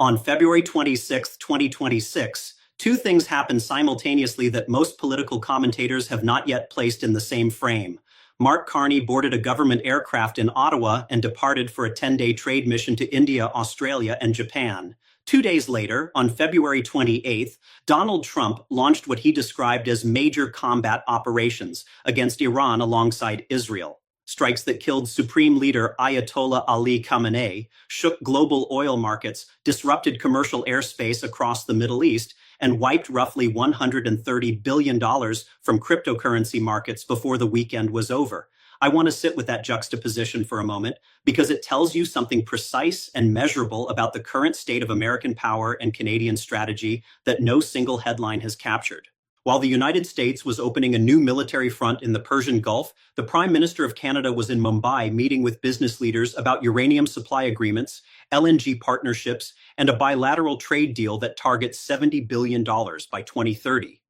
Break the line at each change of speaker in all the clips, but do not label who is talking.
On February 26, 2026, two things happened simultaneously that most political commentators have not yet placed in the same frame. Mark Carney boarded a government aircraft in Ottawa and departed for a 10-day trade mission to India, Australia, and Japan. 2 days later, on February 28th, Donald Trump launched what he described as major combat operations against Iran alongside Israel. Strikes that killed Supreme Leader Ayatollah Ali Khamenei, shook global oil markets, disrupted commercial airspace across the Middle East, and wiped roughly $130 billion from cryptocurrency markets before the weekend was over. I want to sit with that juxtaposition for a moment because it tells you something precise and measurable about the current state of American power and Canadian strategy that no single headline has captured. While the United States was opening a new military front in the Persian Gulf, the Prime Minister of Canada was in Mumbai meeting with business leaders about uranium supply agreements, LNG partnerships, and a bilateral trade deal that targets $70 billion by 2030.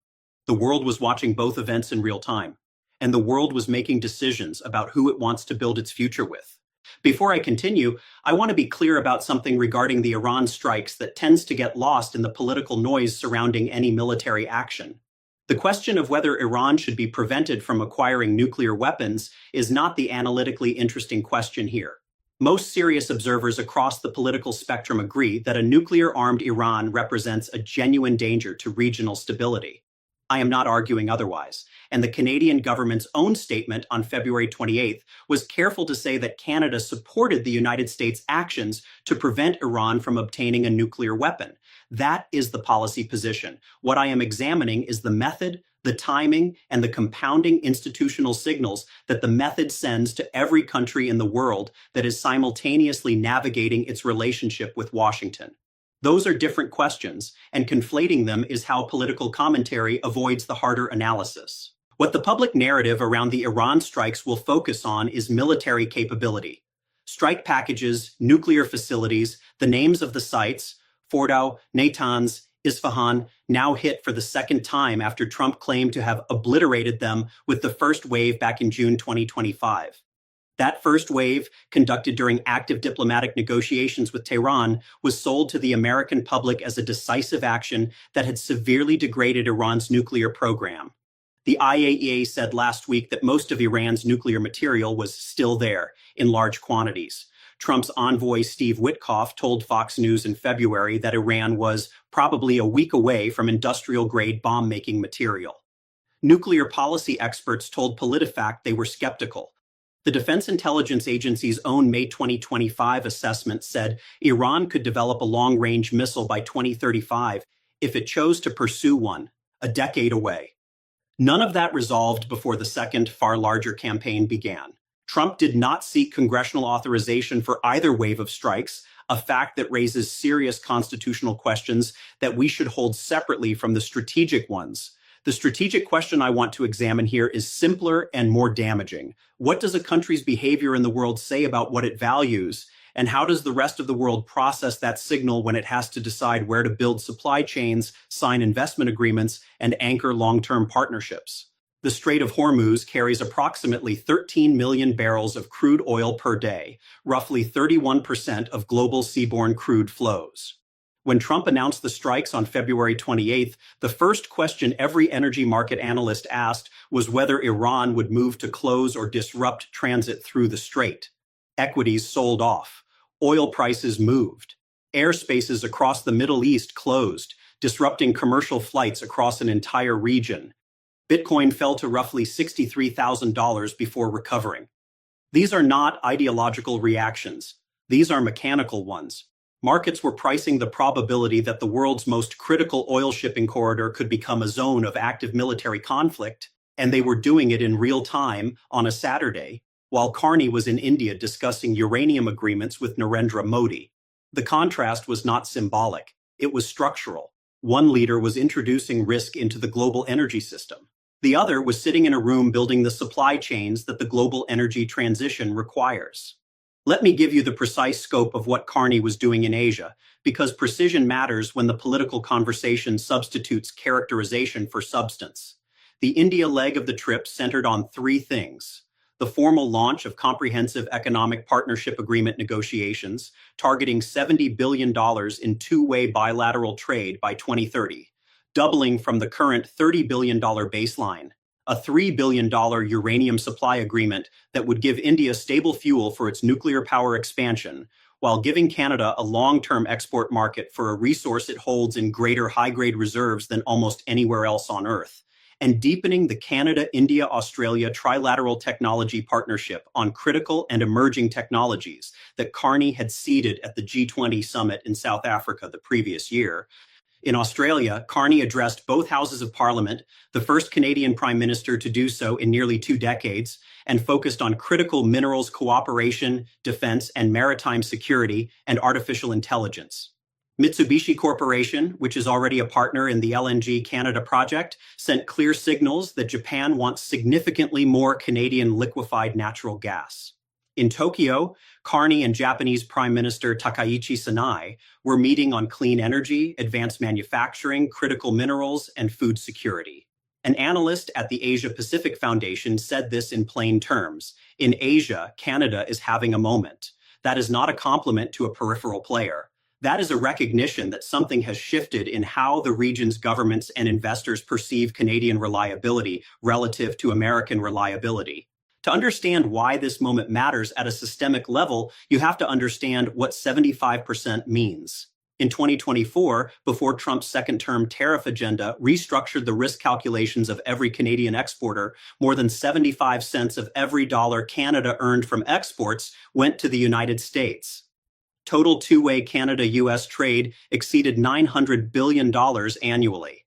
The world was watching both events in real time, and the world was making decisions about who it wants to build its future with. Before I continue, I want to be clear about something regarding the Iran strikes that tends to get lost in the political noise surrounding any military action. The question of whether Iran should be prevented from acquiring nuclear weapons is not the analytically interesting question here. Most serious observers across the political spectrum agree that a nuclear-armed Iran represents a genuine danger to regional stability. I am not arguing otherwise, and the Canadian government's own statement on February 28th was careful to say that Canada supported the United States' actions to prevent Iran from obtaining a nuclear weapon. That is the policy position. What I am examining is the method, the timing, and the compounding institutional signals that the method sends to every country in the world that is simultaneously navigating its relationship with Washington. Those are different questions, and conflating them is how political commentary avoids the harder analysis. What the public narrative around the Iran strikes will focus on is military capability. Strike packages, nuclear facilities, the names of the sites, Fordow, Natanz, Isfahan, now hit for the second time after Trump claimed to have obliterated them with the first wave back in June 2025. That first wave, conducted during active diplomatic negotiations with Tehran, was sold to the American public as a decisive action that had severely degraded Iran's nuclear program. The IAEA said last week that most of Iran's nuclear material was still there, in large quantities. Trump's envoy Steve Witkoff told Fox News in February that Iran was probably a week away from industrial-grade bomb-making material. Nuclear policy experts told PolitiFact they were skeptical. The Defense Intelligence Agency's own May 2025 assessment said Iran could develop a long-range missile by 2035 if it chose to pursue one, a decade away. None of that resolved before the second, far larger campaign began. Trump did not seek congressional authorization for either wave of strikes, a fact that raises serious constitutional questions that we should hold separately from the strategic ones. The strategic question I want to examine here is simpler and more damaging. What does a country's behavior in the world say about what it values? And how does the rest of the world process that signal when it has to decide where to build supply chains, sign investment agreements, and anchor long-term partnerships? The Strait of Hormuz carries approximately 13 million barrels of crude oil per day, roughly 31% of global seaborne crude flows. When Trump announced the strikes on February 28th, the first question every energy market analyst asked was whether Iran would move to close or disrupt transit through the strait. Equities sold off. Oil prices moved. Airspaces across the Middle East closed, disrupting commercial flights across an entire region. Bitcoin fell to roughly $63,000 before recovering. These are not ideological reactions. These are mechanical ones. Markets were pricing the probability that the world's most critical oil shipping corridor could become a zone of active military conflict, and they were doing it in real time on a Saturday, while Carney was in India discussing uranium agreements with Narendra Modi. The contrast was not symbolic, it was structural. One leader was introducing risk into the global energy system. The other was sitting in a room building the supply chains that the global energy transition requires. Let me give you the precise scope of what Carney was doing in Asia, because precision matters when the political conversation substitutes characterization for substance. The India leg of the trip centered on three things: the formal launch of comprehensive economic partnership agreement negotiations, targeting $70 billion in two-way bilateral trade by 2030, doubling from the current $30 billion baseline, a $3 billion uranium supply agreement that would give India stable fuel for its nuclear power expansion, while giving Canada a long-term export market for a resource it holds in greater high-grade reserves than almost anywhere else on Earth, and deepening the Canada-India-Australia trilateral technology partnership on critical and emerging technologies that Carney had seeded at the G20 summit in South Africa the previous year. In Australia, Carney addressed both houses of parliament, the first Canadian prime minister to do so in nearly 2 decades, and focused on critical minerals cooperation, defense and maritime security, and artificial intelligence. Mitsubishi Corporation, which is already a partner in the LNG Canada project, sent clear signals that Japan wants significantly more Canadian liquefied natural gas. In Tokyo, Carney and Japanese Prime Minister Takaichi Sanae were meeting on clean energy, advanced manufacturing, critical minerals, and food security. An analyst at the Asia-Pacific Foundation said this in plain terms. In Asia, Canada is having a moment. That is not a compliment to a peripheral player. That is a recognition that something has shifted in how the region's governments and investors perceive Canadian reliability relative to American reliability. To understand why this moment matters at a systemic level, you have to understand what 75% means. In 2024, before Trump's second-term tariff agenda restructured the risk calculations of every Canadian exporter, more than 75 cents of every dollar Canada earned from exports went to the United States. Total two-way Canada-US trade exceeded $900 billion annually.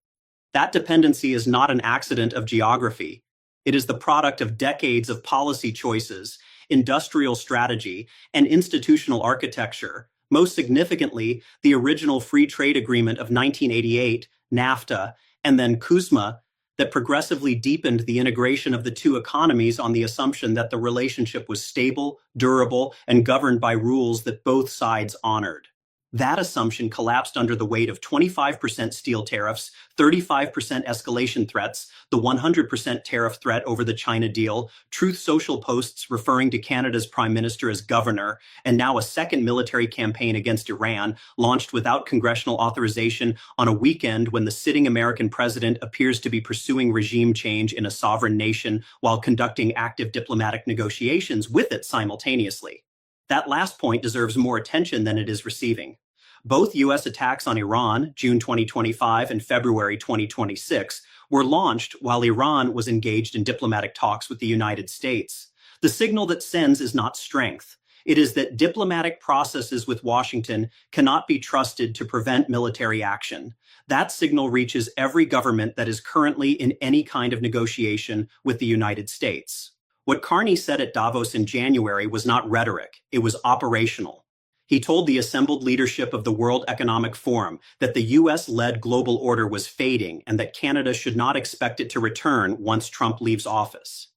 That dependency is not an accident of geography. It is the product of decades of policy choices, industrial strategy, and institutional architecture. Most significantly, the original Free Trade Agreement of 1988, NAFTA, and then CUSMA, that progressively deepened the integration of the two economies on the assumption that the relationship was stable, durable, and governed by rules that both sides honored. That assumption collapsed under the weight of 25% steel tariffs, 35% escalation threats, the 100% tariff threat over the China deal, Truth Social posts referring to Canada's prime minister as governor, and now a second military campaign against Iran, launched without congressional authorization on a weekend when the sitting American president appears to be pursuing regime change in a sovereign nation while conducting active diplomatic negotiations with it simultaneously. That last point deserves more attention than it is receiving. Both U.S. attacks on Iran, June 2025 and February 2026, were launched while Iran was engaged in diplomatic talks with the United States. The signal that sends is not strength. It is that diplomatic processes with Washington cannot be trusted to prevent military action. That signal reaches every government that is currently in any kind of negotiation with the United States. What Carney said at Davos in January was not rhetoric, it was operational. He told the assembled leadership of the World Economic Forum that the US-led global order was fading and that Canada should not expect it to return once Trump leaves office.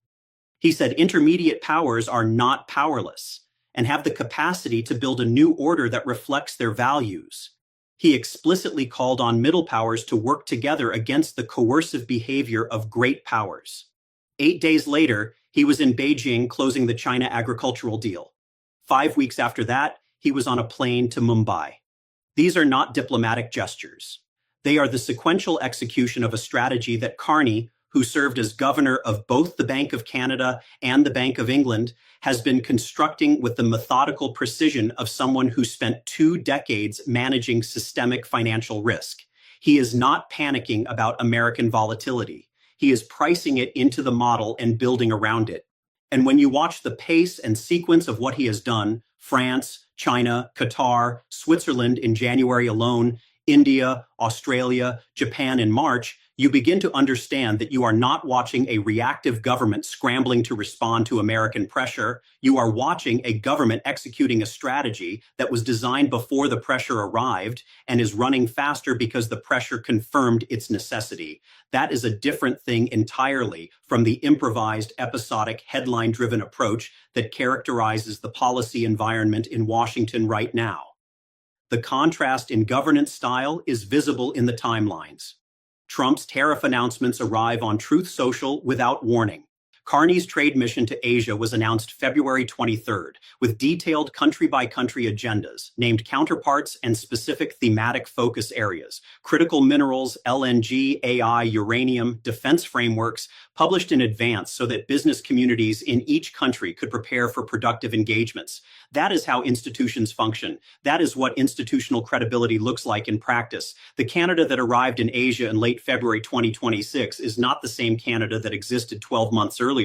He said intermediate powers are not powerless and have the capacity to build a new order that reflects their values. He explicitly called on middle powers to work together against the coercive behavior of great powers. 8 days later, he was in Beijing closing the China agricultural deal. 5 weeks after that, he was on a plane to Mumbai. These are not diplomatic gestures. They are the sequential execution of a strategy that Carney, who served as governor of both the Bank of Canada and the Bank of England, has been constructing with the methodical precision of someone who spent 2 decades managing systemic financial risk. He is not panicking about American volatility. He is pricing it into the model and building around it. And when you watch the pace and sequence of what he has done, France, China, Qatar, Switzerland in January alone, India, Australia, Japan in March, you begin to understand that you are not watching a reactive government scrambling to respond to American pressure. You are watching a government executing a strategy that was designed before the pressure arrived and is running faster because the pressure confirmed its necessity. That is a different thing entirely from the improvised, episodic, headline-driven approach that characterizes the policy environment in Washington right now. The contrast in governance style is visible in the timelines. Trump's tariff announcements arrive on Truth Social without warning. Carney's trade mission to Asia was announced February 23rd, with detailed country-by-country agendas, named counterparts and specific thematic focus areas, critical minerals, LNG, AI, uranium, defense frameworks, published in advance so that business communities in each country could prepare for productive engagements. That is how institutions function. That is what institutional credibility looks like in practice. The Canada that arrived in Asia in late February 2026 is not the same Canada that existed 12 months earlier.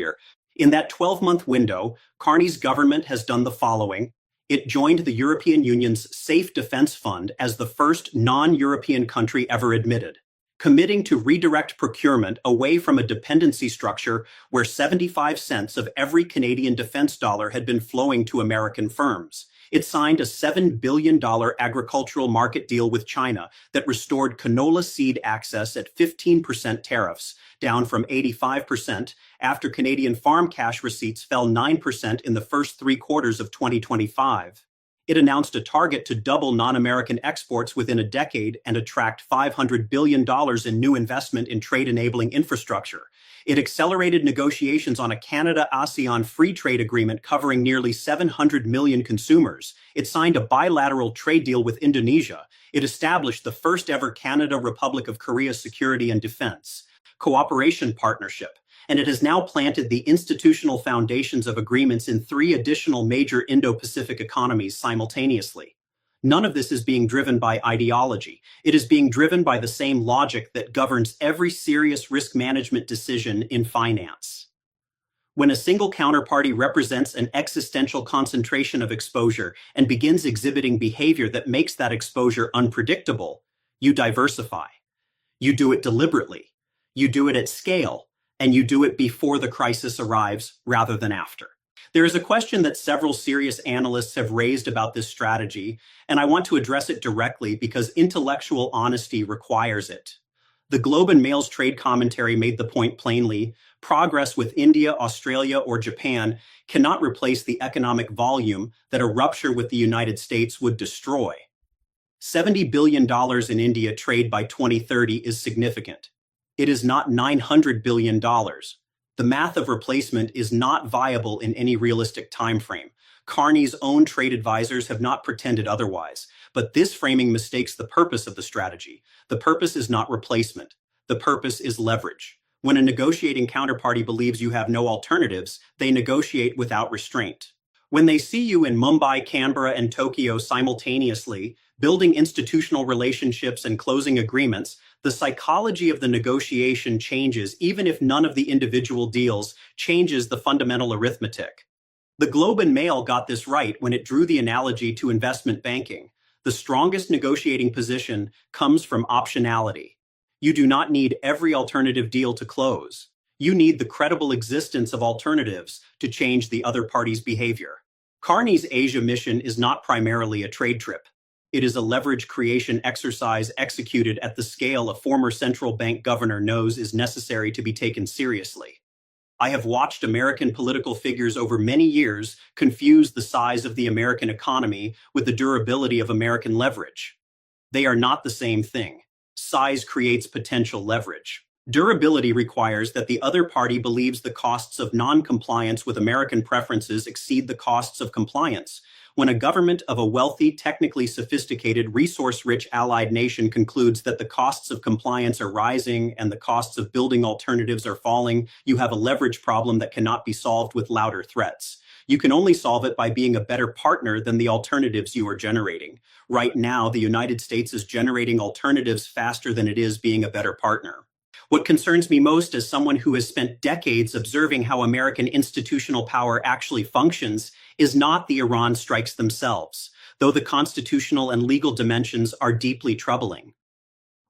In that 12-month window, Carney's government has done the following. It joined the European Union's Safe Defense Fund as the first non-European country ever admitted, committing to redirect procurement away from a dependency structure where 75 cents of every Canadian defense dollar had been flowing to American firms. It signed a $7 billion agricultural market deal with China that restored canola seed access at 15% tariffs, down from 85%, after Canadian farm cash receipts fell 9% in the first 3 quarters of 2025. It announced a target to double non-American exports within a decade and attract $500 billion in new investment in trade-enabling infrastructure. It accelerated negotiations on a Canada-ASEAN free trade agreement covering nearly 700 million consumers. It signed a bilateral trade deal with Indonesia. It established the first-ever Canada-Republic of Korea Security and Defense Cooperation Partnership, and it has now planted the institutional foundations of agreements in 3 additional major Indo-Pacific economies simultaneously. None of this is being driven by ideology. It is being driven by the same logic that governs every serious risk management decision in finance. When a single counterparty represents an existential concentration of exposure and begins exhibiting behavior that makes that exposure unpredictable, you diversify. You do it deliberately. You do it at scale. And you do it before the crisis arrives rather than after. There is a question that several serious analysts have raised about this strategy, and I want to address it directly because intellectual honesty requires it. The Globe and Mail's trade commentary made the point plainly: progress with India, Australia, or Japan cannot replace the economic volume that a rupture with the United States would destroy. $70 billion in India trade by 2030 is significant. It is not $900 billion. The math of replacement is not viable in any realistic time frame. Carney's own trade advisors have not pretended otherwise, but this framing mistakes the purpose of the strategy. The purpose is not replacement. The purpose is leverage. When a negotiating counterparty believes you have no alternatives, they negotiate without restraint. When they see you in Mumbai, Canberra, and Tokyo simultaneously, building institutional relationships and closing agreements, the psychology of the negotiation changes even if none of the individual deals changes the fundamental arithmetic. The Globe and Mail got this right when it drew the analogy to investment banking. The strongest negotiating position comes from optionality. You do not need every alternative deal to close. You need the credible existence of alternatives to change the other party's behavior. Carney's Asia mission is not primarily a trade trip. It is a leverage creation exercise executed at the scale a former central bank governor knows is necessary to be taken seriously. I have watched American political figures over many years confuse the size of the American economy with the durability of American leverage. They are not the same thing. Size creates potential leverage. Durability requires that the other party believes the costs of non-compliance with American preferences exceed the costs of compliance. When a government of a wealthy, technically sophisticated, resource-rich allied nation concludes that the costs of compliance are rising and the costs of building alternatives are falling, you have a leverage problem that cannot be solved with louder threats. You can only solve it by being a better partner than the alternatives you are generating. Right now, the United States is generating alternatives faster than it is being a better partner. What concerns me most as someone who has spent decades observing how American institutional power actually functions is not the Iran strikes themselves, though the constitutional and legal dimensions are deeply troubling.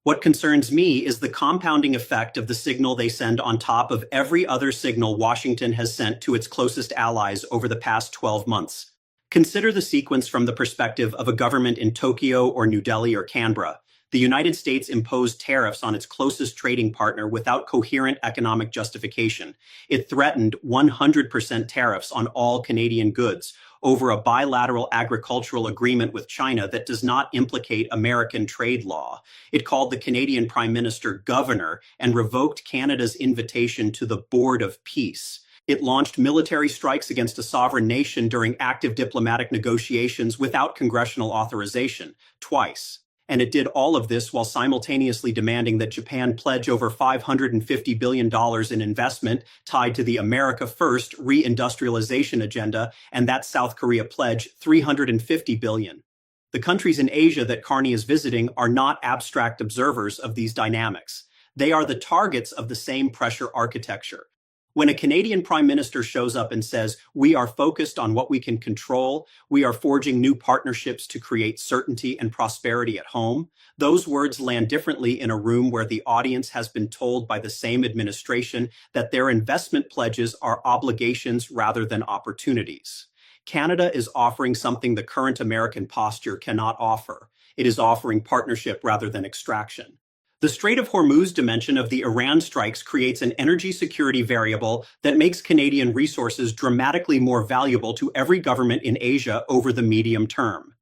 What concerns me is the compounding effect of the signal they send on top of every other signal Washington has sent to its closest allies over the past 12 months. Consider the sequence from the perspective of a government in Tokyo or New Delhi or Canberra. The United States imposed tariffs on its closest trading partner without coherent economic justification. It threatened 100% tariffs on all Canadian goods over a bilateral agricultural agreement with China that does not implicate American trade law. It called the Canadian Prime Minister governor and revoked Canada's invitation to the Board of Peace. It launched military strikes against a sovereign nation during active diplomatic negotiations without congressional authorization, twice. And it did all of this while simultaneously demanding that Japan pledge over $550 billion in investment tied to the America First reindustrialization agenda, and that South Korea pledge $350 billion. The countries in Asia that Carney is visiting are not abstract observers of these dynamics. They are the targets of the same pressure architecture. When a Canadian Prime Minister shows up and says, "We are focused on what we can control, we are forging new partnerships to create certainty and prosperity at home," those words land differently in a room where the audience has been told by the same administration that their investment pledges are obligations rather than opportunities. Canada is offering something the current American posture cannot offer. It is offering partnership rather than extraction. The Strait of Hormuz dimension of the Iran strikes creates an energy security variable that makes Canadian resources dramatically more valuable to every government in Asia over the medium term.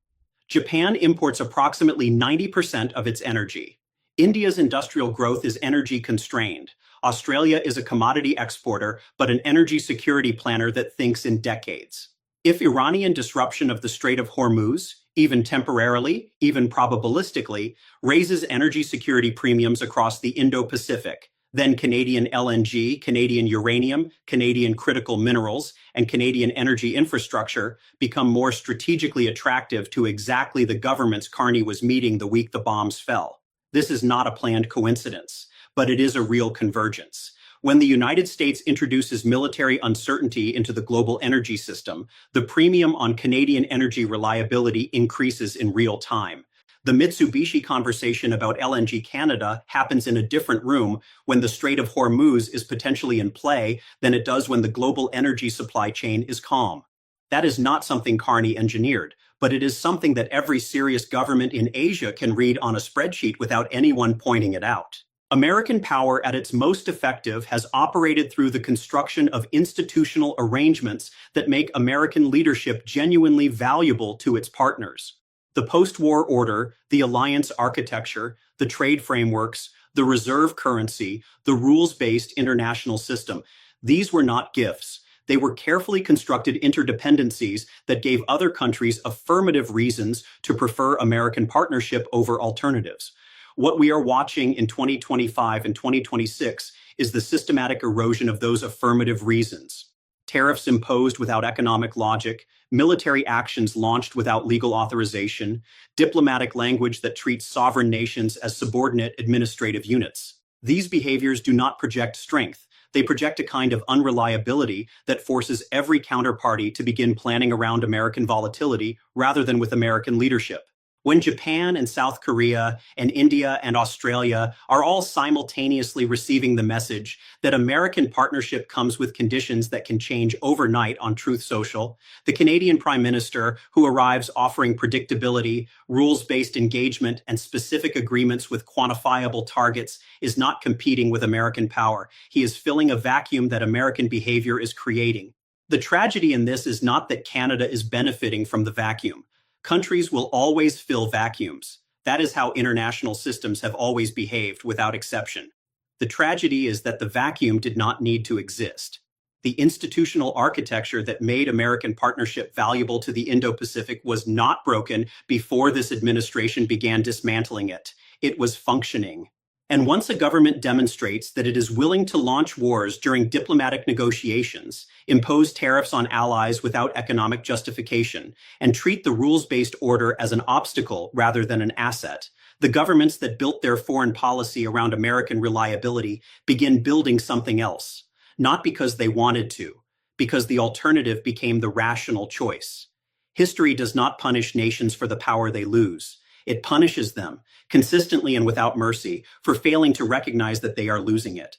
Japan imports approximately 90% of its energy. India's industrial growth is energy constrained. Australia is a commodity exporter, but an energy security planner that thinks in decades. If Iranian disruption of the Strait of Hormuz, even temporarily, even probabilistically, raises energy security premiums across the Indo-Pacific, then Canadian LNG, Canadian uranium, Canadian critical minerals, and Canadian energy infrastructure become more strategically attractive to exactly the governments Carney was meeting the week the bombs fell. This is not a planned coincidence, but it is a real convergence. When the United States introduces military uncertainty into the global energy system, the premium on Canadian energy reliability increases in real time. The Mitsubishi conversation about LNG Canada happens in a different room when the Strait of Hormuz is potentially in play than it does when the global energy supply chain is calm. That is not something Carney engineered, but it is something that every serious government in Asia can read on a spreadsheet without anyone pointing it out. American power at its most effective has operated through the construction of institutional arrangements that make American leadership genuinely valuable to its partners. The post-war order, the alliance architecture, the trade frameworks, the reserve currency, the rules-based international system, these were not gifts. They were carefully constructed interdependencies that gave other countries affirmative reasons to prefer American partnership over alternatives. What we are watching in 2025 and 2026 is the systematic erosion of those affirmative reasons. Tariffs imposed without economic logic, military actions launched without legal authorization, diplomatic language that treats sovereign nations as subordinate administrative units. These behaviors do not project strength. They project a kind of unreliability that forces every counterparty to begin planning around American volatility rather than with American leadership. When Japan and South Korea and India and Australia are all simultaneously receiving the message that American partnership comes with conditions that can change overnight on Truth Social, the Canadian Prime Minister, who arrives offering predictability, rules-based engagement, and specific agreements with quantifiable targets, is not competing with American power. He is filling a vacuum that American behavior is creating. The tragedy in this is not that Canada is benefiting from the vacuum. Countries will always fill vacuums. That is how international systems have always behaved, without exception. The tragedy is that the vacuum did not need to exist. The institutional architecture that made American partnership valuable to the Indo-Pacific was not broken before this administration began dismantling it. It was functioning. And once a government demonstrates that it is willing to launch wars during diplomatic negotiations, impose tariffs on allies without economic justification, and treat the rules-based order as an obstacle rather than an asset, the governments that built their foreign policy around American reliability begin building something else, not because they wanted to, because the alternative became the rational choice. History does not punish nations for the power they lose. It punishes them, consistently and without mercy, for failing to recognize that they are losing it.